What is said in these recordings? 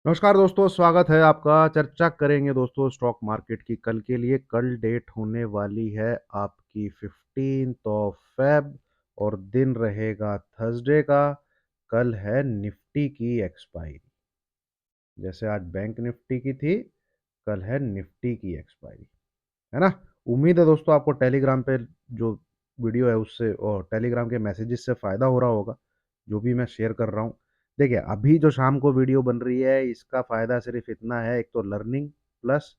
नमस्कार दोस्तों, स्वागत है आपका। चर्चा करेंगे दोस्तों स्टॉक मार्केट की कल के लिए। कल डेट होने वाली है आपकी 15 फेब और दिन रहेगा थर्सडे का। कल है निफ्टी की एक्सपायरी। जैसे आज बैंक निफ्टी की थी, कल है निफ्टी की एक्सपायरी, है ना। उम्मीद है दोस्तों आपको टेलीग्राम पे जो वीडियो है उससे और टेलीग्राम के मैसेजेस से फ़ायदा हो रहा होगा, जो भी मैं शेयर कर रहा हूँ। देखिए, अभी जो शाम को वीडियो बन रही है इसका फ़ायदा सिर्फ इतना है, एक तो लर्निंग प्लस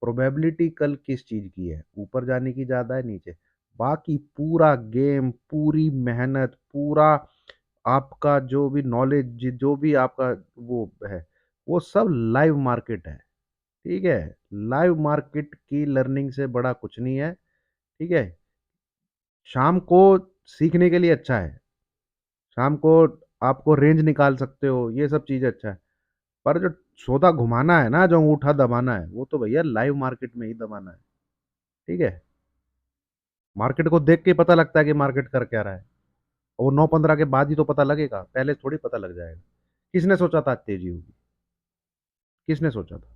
प्रोबेबिलिटी कल किस चीज़ की है, ऊपर जाने की ज़्यादा है नीचे। बाकी पूरा गेम, पूरी मेहनत, पूरा आपका जो भी नॉलेज, जो भी आपका वो है, वो सब लाइव मार्केट है। ठीक है, लाइव मार्केट की लर्निंग से बड़ा कुछ नहीं है। ठीक है, शाम को सीखने के लिए अच्छा है। शाम को आपको रेंज निकाल सकते हो, ये सब चीज़ें अच्छा है। पर जो सौदा घुमाना है ना, जो अंगूठा दबाना है, वो तो भैया लाइव मार्केट में ही दबाना है। ठीक है, मार्केट को देख के पता लगता है कि मार्केट कर क्या रहा है। और वो 9:15 के बाद ही तो पता लगेगा, पहले थोड़ी पता लग जाएगा। किसने सोचा था आज तेजी होगी? किसने सोचा था?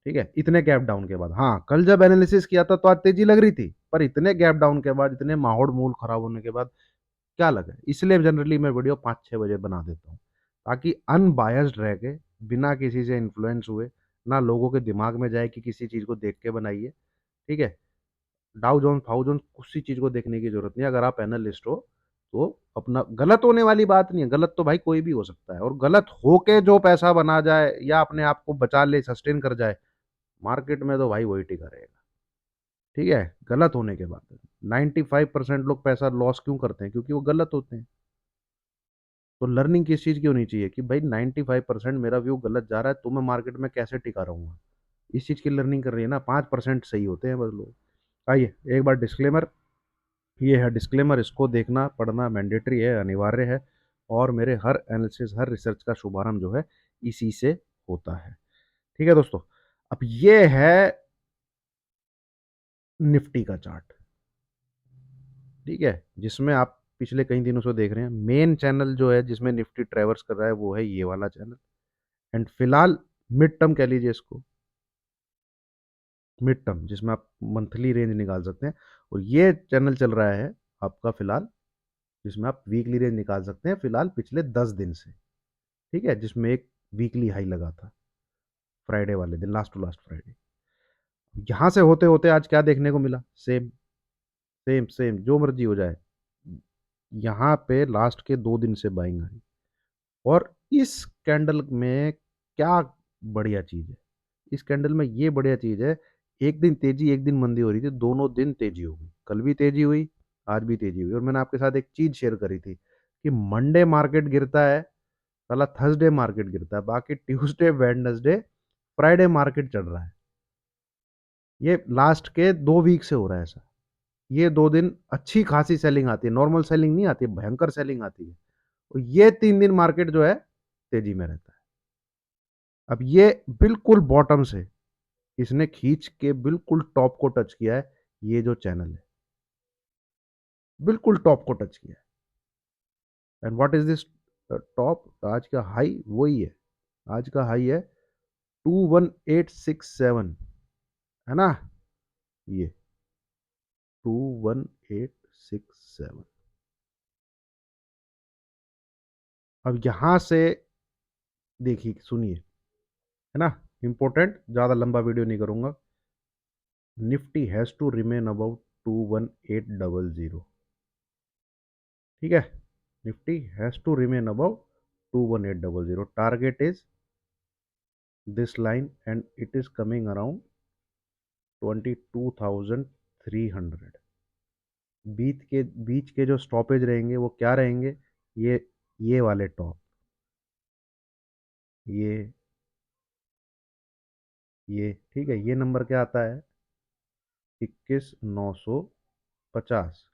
ठीक है, इतने गैप डाउन के बाद। हाँ, कल जब एनालिसिस किया था तो आज तेजी लग रही थी, पर इतने गैप डाउन के बाद, इतने माहौल मूल खराब होने के बाद क्या लगा? इसलिए जनरली मैं वीडियो 5-6 बजे बना देता हूँ, ताकि अनबायस्ड रह के, बिना किसी से इन्फ्लुएंस हुए, ना लोगों के दिमाग में जाए कि किसी चीज़ को देख के बनाइए। ठीक है, डाउ जोन्स फाउ जोन्स किसी चीज़ को देखने की जरूरत नहीं। अगर आप एनालिस्ट हो तो अपना गलत होने वाली बात नहीं है। गलत तो भाई कोई भी हो सकता है, और गलत होके जो पैसा बना जाए या अपने आप को बचा ले, सस्टेन कर जाए मार्केट में, तो भाई वही टिका रहेगा। ठीक है, गलत होने के बाद 95% लोग पैसा लॉस क्यों करते हैं? क्योंकि वो गलत होते हैं। तो लर्निंग किस चीज़ की होनी चाहिए कि भाई 95% मेरा व्यू गलत जा रहा है, तो मैं मार्केट में कैसे टिका रहूंगा। इस चीज़ की लर्निंग कर रही है ना। 5% सही होते हैं बस लोग। आइए एक बार डिस्क्लेमर, ये है डिस्क्लेमर, इसको देखना पढ़ना मैंडेटरी है, अनिवार्य है। और मेरे हर एनालिसिस, हर रिसर्च का शुभारंभ जो है इसी से होता है। ठीक है दोस्तों, अब ये है निफ्टी का चार्ट। ठीक है, जिसमें आप पिछले कई दिनों से देख रहे हैं, मेन चैनल जो है जिसमें निफ्टी ट्रेवर्स कर रहा है वो है ये वाला चैनल। एंड फिलहाल मिड टर्म कह लीजिए इसको, मिड टर्म जिसमें आप मंथली रेंज निकाल सकते हैं। और ये चैनल चल रहा है आपका फिलहाल, जिसमें आप वीकली रेंज निकाल सकते हैं फिलहाल पिछले 10 दिन से। ठीक है, जिसमें एक वीकली हाई लगा था फ्राइडे वाले दिन, लास्ट टू लास्ट फ्राइडे। यहां से होते होते आज क्या देखने को मिला? सेम सेम सेम, जो मर्जी हो जाए, यहाँ पे लास्ट के 2 दिन से बाइंग आई। और इस कैंडल में क्या बढ़िया चीज है? इस कैंडल में ये बढ़िया चीज है, एक दिन तेजी एक दिन मंदी हो रही थी, दोनों दिन तेजी हो गई। कल भी तेजी हुई, आज भी तेजी हुई। और मैंने आपके साथ एक चीज शेयर करी थी कि मंडे मार्केट गिरता है, साला थर्सडे मार्केट गिरता है, बाकी ट्यूसडे वेडनेसडे फ्राइडे मार्केट चढ़ रहा है। ये लास्ट के 2 वीक से हो रहा है ऐसा। ये 2 दिन अच्छी खासी सेलिंग आती है, नॉर्मल सेलिंग नहीं आती, भयंकर सेलिंग आती है। और ये 3 दिन मार्केट जो है तेजी में रहता है। अब ये बिल्कुल बॉटम से इसने खींच के बिल्कुल टॉप को टच किया है। ये जो चैनल है बिल्कुल टॉप को टच किया है। And what is this top? आज का हाई वही है। आज का हाई है 21867, है ना। ये 21867। अब यहां से देखिए, सुनिए, है ना, इंपॉर्टेंट, ज्यादा लंबा वीडियो नहीं करूंगा। Nifty has to remain about 21800। ठीक है, Nifty has to remain about 21800। Target is this line and it is coming around 22,300। बीच के जो स्टॉपेज रहेंगे वो क्या रहेंगे? ये वाले टॉप, ये ये ठीक है, ये नंबर क्या आता है? 21,950।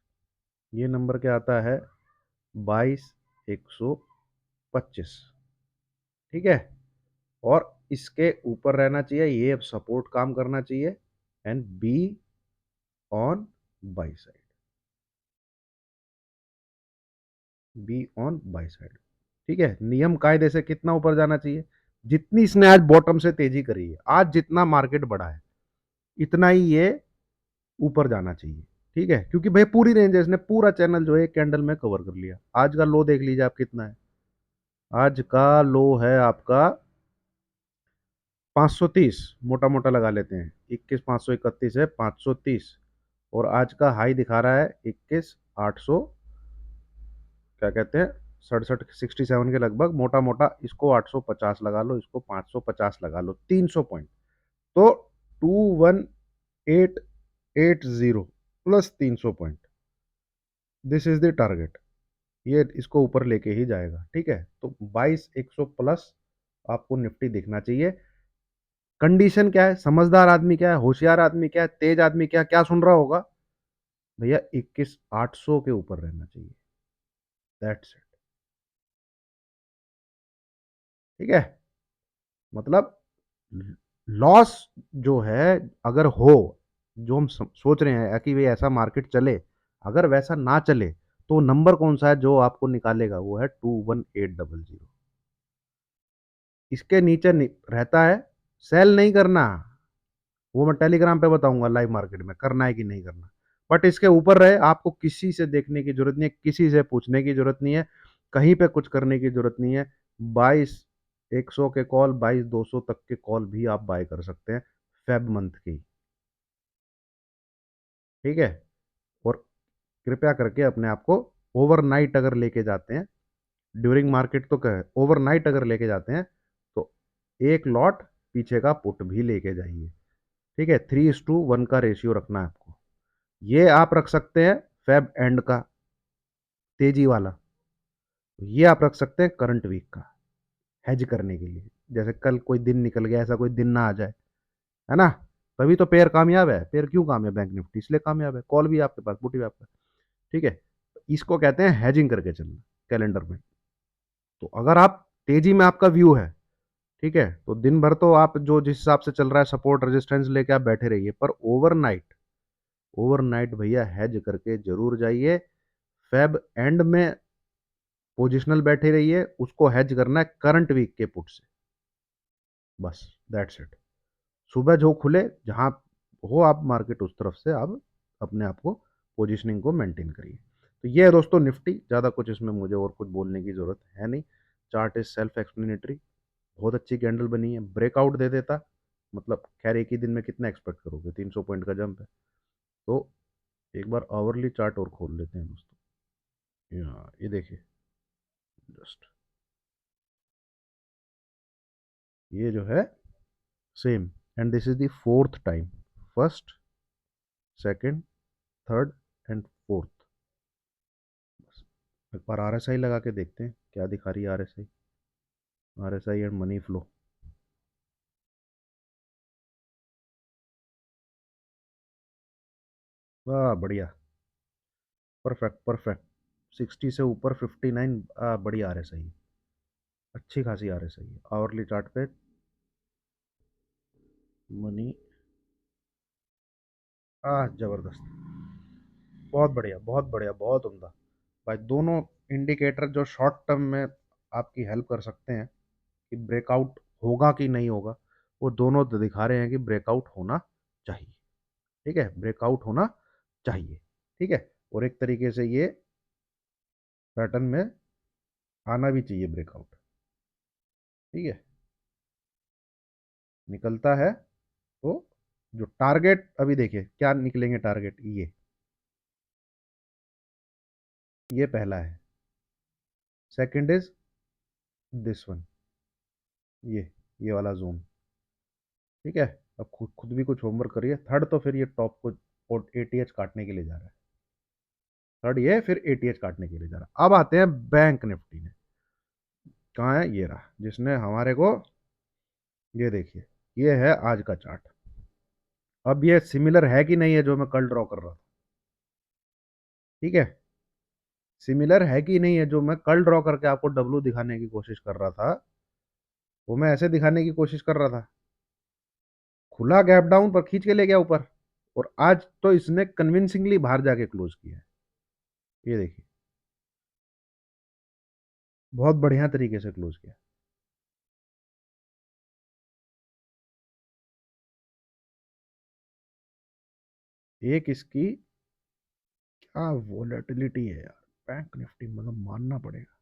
ये नंबर क्या आता है? 22,125। ठीक है, और इसके ऊपर रहना चाहिए, ये सपोर्ट काम करना चाहिए। And be on by side, be on by side. ठीक है, नियम कायदे से कितना ऊपर जाना चाहिए? जितनी इसने आज बॉटम से तेजी करी है, आज जितना मार्केट बढ़ा है, इतना ही ये ऊपर जाना चाहिए। ठीक है, क्योंकि भाई पूरी रेंज है, इसने पूरा चैनल जो है कैंडल में कवर कर लिया। आज का लो देख लीजिए आप कितना है। आज का लो है आपका 530, मोटा मोटा लगा लेते हैं, 21,531 है, 530। और आज का हाई दिखा रहा है 21,800, क्या कहते हैं, 67 के लगभग, मोटा मोटा इसको 850 लगा लो, इसको 550 लगा लो, 300 पॉइंट। तो 21880 plus 300 point, this is the target. ये इसको ऊपर लेके ही जाएगा। ठीक है, तो 22,100 प्लस आपको निफ्टी दिखना चाहिए। कंडीशन क्या है, समझदार आदमी क्या है, होशियार आदमी क्या है, तेज आदमी क्या, क्या सुन रहा होगा भैया, 21,800 के ऊपर रहना चाहिए। That's it. ठीक है, मतलब लॉस जो है, अगर हो, जो हम सोच रहे हैं कि भाई ऐसा मार्केट चले, अगर वैसा ना चले, तो नंबर कौन सा है जो आपको निकालेगा, वो है 21800। इसके नीचे रहता है, सेल नहीं करना, वो मैं टेलीग्राम पे बताऊंगा लाइव मार्केट में करना है कि नहीं करना। बट इसके ऊपर रहे, आपको किसी से देखने की जरूरत नहीं है, किसी से पूछने की जरूरत नहीं है, कहीं पे कुछ करने की जरूरत नहीं है। 22,100 के कॉल, 22,200 तक के कॉल भी आप बाय कर सकते हैं, फेब मंथ की। ठीक है, और कृपया करके अपने आप को ओवरनाइट अगर लेके जाते हैं, ड्यूरिंग मार्केट तो क्या है, ओवरनाइट अगर लेके जाते हैं, तो एक लॉट पीछे का पुट भी लेके जाइए। ठीक है, 3:1 का रेशियो रखना है आपको। ये आप रख सकते हैं फेब एंड का, तेजी वाला। ये आप रख सकते हैं करंट वीक का, हेज करने के लिए। जैसे कल कोई दिन निकल गया, ऐसा कोई दिन ना आ जाए, है ना। तभी तो पेयर कामयाब है। पेयर क्यों कामयाब, बैंक निफ्टी इसलिए कामयाब है, कॉल भी आपके पास, पुट भी आपका। ठीक है, इसको कहते हैं हैजिंग करके चलना कैलेंडर में। तो अगर आप तेजी में आपका व्यू है, ठीक है, तो दिन भर तो आप जो जिस हिसाब से चल रहा है सपोर्ट रेजिस्टेंस लेके आप बैठे रहिए, पर ओवरनाइट, ओवरनाइट भैया हैज करके जरूर जाइए। फेब एंड में पोजिशनल बैठे रहिए, उसको हैज करना है करंट वीक के पुट से, बस, दैट्स इट। सुबह जो खुले, जहां हो आप मार्केट, उस तरफ से आप अपने आप को, पोजिशनिंग को मेंटेन करिए। तो ये है दोस्तों निफ्टी, ज़्यादा कुछ इसमें मुझे और कुछ बोलने की ज़रूरत है नहीं। Chart is self explanatory. बहुत अच्छी कैंडल बनी है, ब्रेकआउट दे देता, मतलब खैर एक ही दिन में कितना एक्सपेक्ट करोगे, 300 पॉइंट का जंप है। तो एक बार आवरली चार्ट और खोल लेते हैं दोस्तों। ये देखिए, जस्ट ये जो है same, and this is the fourth time, first, second, third and fourth. एक बार आरएसआई लगा के देखते हैं क्या दिखा रही है RSI. RSI and money flow, वाह बढ़िया, परफेक्ट परफेक्ट। 60 से ऊपर 59, बढ़िया आरएसआई, अच्छी खासी आरएसआई है आवरली चार्ट पे। मनी, जबरदस्त, बहुत बढ़िया बहुत बढ़िया, बहुत उम्दा। भाई दोनों इंडिकेटर जो शॉर्ट टर्म में आपकी हेल्प कर सकते हैं कि ब्रेकआउट होगा कि नहीं होगा, वो दोनों तो दिखा रहे हैं कि ब्रेकआउट होना चाहिए। ठीक है, ब्रेकआउट होना चाहिए। ठीक है, और एक तरीके से ये पैटर्न में आना भी चाहिए ब्रेकआउट। ठीक है, निकलता है तो जो टारगेट, अभी देखिए क्या निकलेंगे टारगेट, ये पहला है, सेकंड इज दिस वन, ये वाला जोन। ठीक है, अब खुद खुद भी कुछ होमवर्क करिए। थर्ड तो फिर ये टॉप को और एटीएच काटने के लिए जा रहा है, थर्ड ये फिर एटीएच काटने के लिए जा रहा है। अब आते हैं बैंक निफ्टी में, कहाँ है, ये रहा, जिसने हमारे को, ये देखिए, ये है आज का चार्ट। अब ये सिमिलर है कि नहीं है जो मैं कल ड्रॉ कर रहा था। ठीक है, सिमिलर है कि नहीं है जो मैं कल ड्रॉ करके आपको डब्लू दिखाने की कोशिश कर रहा था, वो मैं ऐसे दिखाने की कोशिश कर रहा था, खुला गैप डाउन पर खींच के ले गया ऊपर, और आज तो इसने कन्विंसिंगली बाहर जाके क्लोज किया है। ये देखिए, बहुत बढ़िया तरीके से क्लोज किया। एक इसकी क्या वोलेटिलिटी है यार, बैंक निफ्टी मतलब मानना पड़ेगा।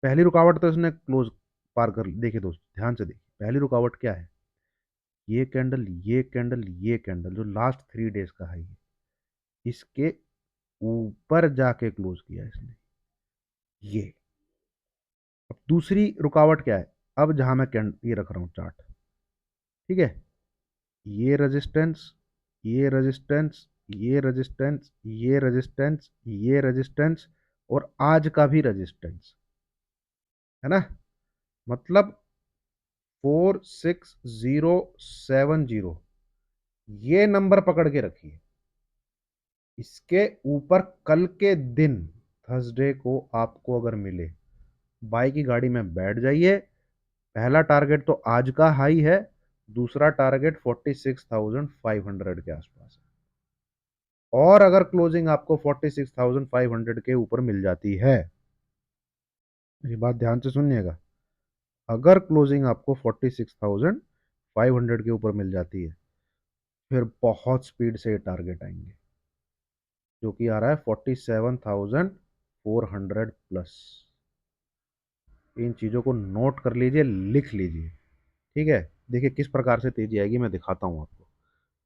पहली रुकावट तो इसने क्लोज पार कर ली। देखिए दोस्त ध्यान से देखिए, पहली रुकावट क्या है, ये कैंडल, ये कैंडल, ये कैंडल जो लास्ट 3 डेज का हाई है, इसके ऊपर जाके क्लोज किया इसने ये। अब दूसरी रुकावट क्या है, अब जहां मैं ये रख रहा हूं चार्ट, ठीक है, ये रेजिस्टेंस, ये रेजिस्टेंस, ये रेजिस्टेंस, ये रेजिस्टेंस, ये रेजिस्टेंस, और आज का भी रेजिस्टेंस है ना, मतलब 46070, ये नंबर पकड़ के रखिए। इसके ऊपर कल के दिन थर्सडे को आपको अगर मिले, बाई की गाड़ी में बैठ जाइए। पहला टारगेट तो आज का हाई है, दूसरा टारगेट 46,500 के आसपास है। और अगर क्लोजिंग आपको 46,500 के ऊपर मिल जाती है, मेरी बात ध्यान से सुनिएगा, अगर क्लोजिंग आपको 46,500 के ऊपर मिल जाती है, फिर बहुत स्पीड से ये टारगेट आएंगे, जो कि आ रहा है 47,400 प्लस। इन चीज़ों को नोट कर लीजिए, लिख लीजिए, ठीक है। देखिए किस प्रकार से तेजी आएगी, मैं दिखाता हूँ आपको,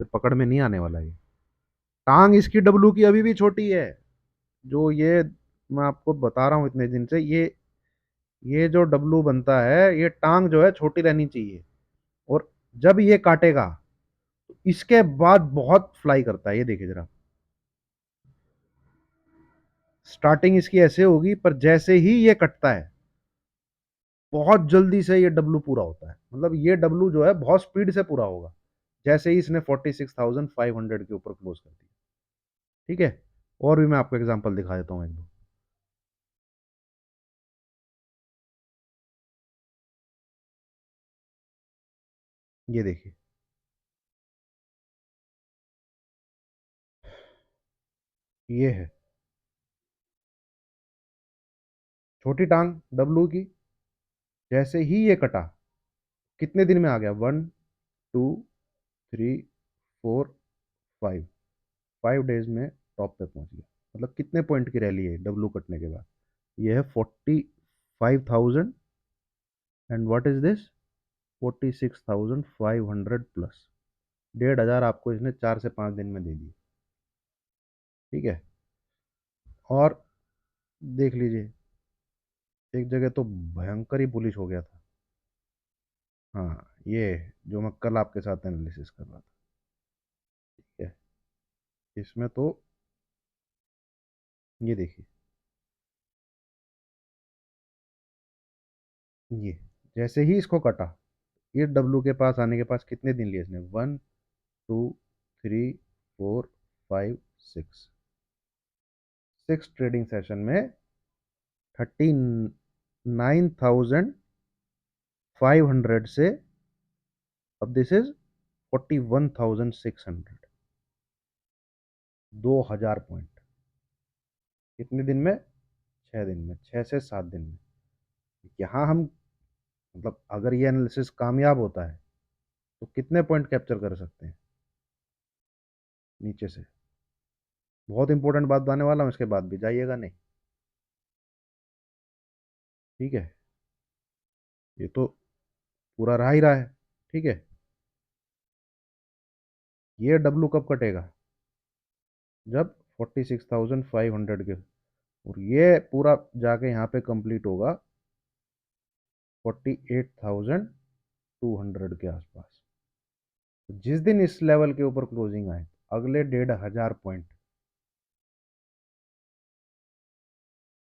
फिर पकड़ में नहीं आने वाला ये। टांग इसकी डब्लू की अभी भी छोटी है, जो ये मैं आपको बता रहा हूँ इतने दिन से, ये जो डब्लू बनता है, ये टांग जो है छोटी रहनी चाहिए। और जब ये काटेगा तो इसके बाद बहुत फ्लाई करता है, ये देखिए जरा, स्टार्टिंग इसकी ऐसे होगी, पर जैसे ही ये कटता है बहुत जल्दी से ये डब्लू पूरा होता है, मतलब ये डब्लू जो है बहुत स्पीड से पूरा होगा, जैसे ही इसने 46,500 के ऊपर क्लोज कर दिया, ठीक है। और भी मैं आपको एग्जांपल दिखा देता हूँ एक दो। ये देखिए, ये है छोटी टांग डब्लू की, जैसे ही ये कटा, कितने दिन में आ गया, 1, 2, 3, 4, 5, 5 डेज में टॉप पे पहुंच गया। मतलब कितने पॉइंट की रैली है डब्लू कटने के बाद, ये है 45,000, and what is this, 46,500 plus. 1,500 आपको इसने 4 से 5 दिन में दे दी, ठीक है। और देख लीजिए, एक जगह तो भयंकर ही बुलिश हो गया था। हाँ, ये जो मैं कल आपके साथ एनालिसिस कर रहा था, ठीक है, इसमें तो ये देखिए, ये जैसे ही इसको कटा, ये डब्लू के पास आने के पास कितने दिन लिए इसने, 1, 2, 3, 4, 5, 6, 6 ट्रेडिंग सेशन में 39,500 से, अब दिस इज 41,600, 2,000 पॉइंट कितने दिन में, 6 दिन में, 6 से 7 दिन में। यहाँ हम, मतलब अगर ये एनालिसिस कामयाब होता है तो कितने पॉइंट कैप्चर कर सकते हैं नीचे से। बहुत इंपॉर्टेंट बात बताने वाला हूँ, इसके बाद भी जाइएगा नहीं, ठीक है। ये तो पूरा रहा ही रहा है, ठीक है। ये डब्लू कब कटेगा, जब 46,500 के, और ये पूरा जाके यहाँ पे कंप्लीट होगा 48,200 के आसपास। तो जिस दिन इस लेवल के ऊपर क्लोजिंग आए, अगले 1,500 पॉइंट,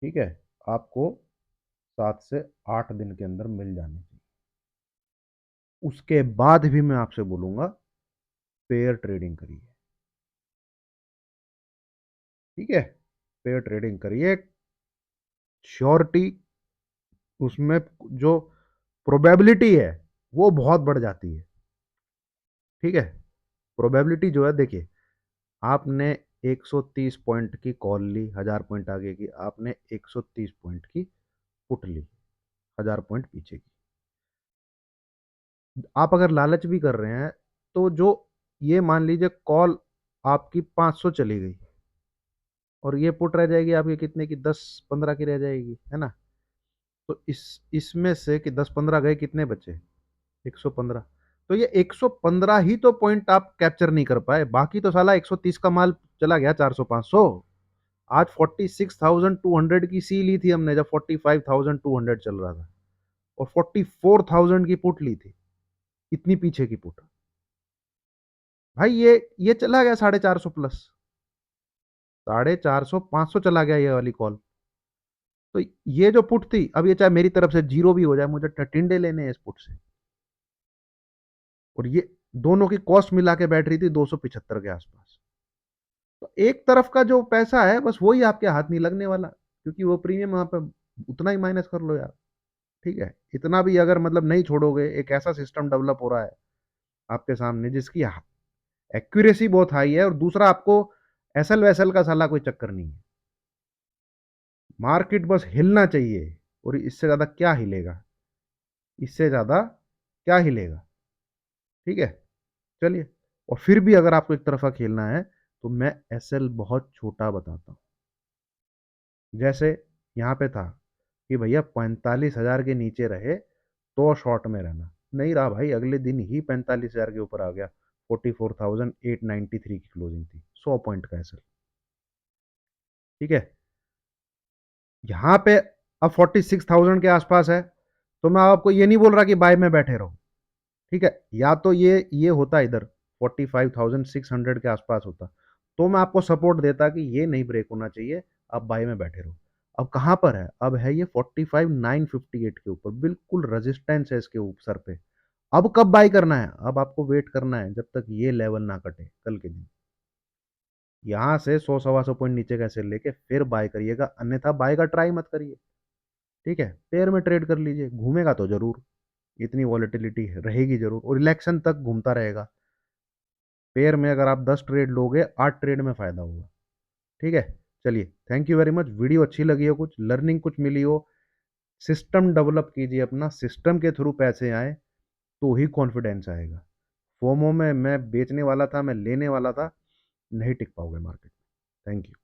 ठीक है, आपको 7 से 8 दिन के अंदर मिल जाने चाहिए। उसके बाद भी मैं आपसे बोलूंगा पेयर ट्रेडिंग करिए, ठीक है, पेयर ट्रेडिंग करिए। श्योरिटी, उसमें जो प्रोबेबिलिटी है वो बहुत बढ़ जाती है, ठीक है। प्रोबेबिलिटी जो है, देखिए, आपने 130 पॉइंट की कॉल ली, 1,000 पॉइंट आगे की, आपने 130 पॉइंट की पुट ली, 1,000 पॉइंट पीछे की। आप अगर लालच भी कर रहे हैं, तो जो, ये मान लीजिए कॉल आपकी 500 चली गई, और ये पुट रह जाएगी आपकी कितने की, 10-15 की रह जाएगी, है ना। तो इसमें से कि 10-15 गए, कितने बचे, 115। तो ये 115 ही तो पॉइंट आप कैप्चर नहीं कर पाए, बाकी तो साला 130 का माल चला गया 400-500। आज 46,200 की सी ली थी हमने जब 45,200 चल रहा था, और 44,000 की पुट ली थी, इतनी पीछे की पुट। भाई ये चला गया 450 प्लस, 450, 500 चला गया ये वाली कॉल। तो ये जो पुट थी, अब ये चाहे मेरी तरफ से जीरो भी हो जाए, मुझे टिंडे लेने हैं इस पुट से। और ये दोनों की कॉस्ट मिला के बैठ रही थी 275 के आसपास। तो एक तरफ का जो पैसा है बस वही आपके हाथ नहीं लगने वाला, क्योंकि वो प्रीमियम वहां पे उतना ही माइनस कर लो यार। ठीक है, इतना भी अगर मतलब नहीं छोड़ोगे, एक ऐसा सिस्टम डेवलप हो रहा है आपके सामने जिसकी एक्यूरेसी बहुत हाई है, और दूसरा आपको एसएल वैसल का साला कोई चक्कर नहीं है। मार्केट बस हिलना चाहिए, और इससे ज्यादा क्या हिलेगा, इससे ज्यादा क्या हिलेगा। ठीक है, चलिए। और फिर भी अगर आपको एक तरफा खेलना है तो मैं एसएल बहुत छोटा बताता हूं। जैसे यहाँ पे था कि भैया 45,000 के नीचे रहे तो शॉर्ट में रहना, नहीं रहा भाई, अगले दिन ही 45,000 के ऊपर आ गया। 44,893 की क्लोजिंग थी, 100 पॉइंट का एसएल। ठीक है, यहाँ पे अब 46,000 के आसपास है, तो मैं आपको ये नहीं बोल रहा कि बाय में बैठे रहो। ठीक है, या तो ये होता इधर 45,600 के आसपास होता, तो मैं आपको सपोर्ट देता कि ये नहीं ब्रेक होना चाहिए, आप बाई में बैठे रहो। अब कहां पर है, अब है ये 45,958 के ऊपर, बिल्कुल रेजिस्टेंस है इसके ऊपर सर पे। अब कब बाई करना है, अब आपको वेट करना है जब तक ये लेवल ना कटे कल के दिन। यहां से 100-125 पॉइंट नीचे कैसे लेके फिर बाय करिएगा, अन्यथा बाय का ट्राई मत करिए। ठीक है, पेयर में ट्रेड कर लीजिए, घूमेगा तो जरूर, इतनी वॉलेटिलिटी रहेगी जरूर, और इलेक्शन तक घूमता रहेगा। पेयर में अगर आप 10 ट्रेड लोगे, 8 ट्रेड में फायदा होगा। ठीक है, चलिए, thank you very much. Video अच्छी लगी हो, कुछ लर्निंग कुछ मिली हो, सिस्टम डेवलप कीजिए अपना, सिस्टम के थ्रू पैसे आए तो ही कॉन्फिडेंस आएगा। फोमो में मैं बेचने वाला था, मैं लेने वाला था, नहीं टिक पाओगे मार्केट। Thank you.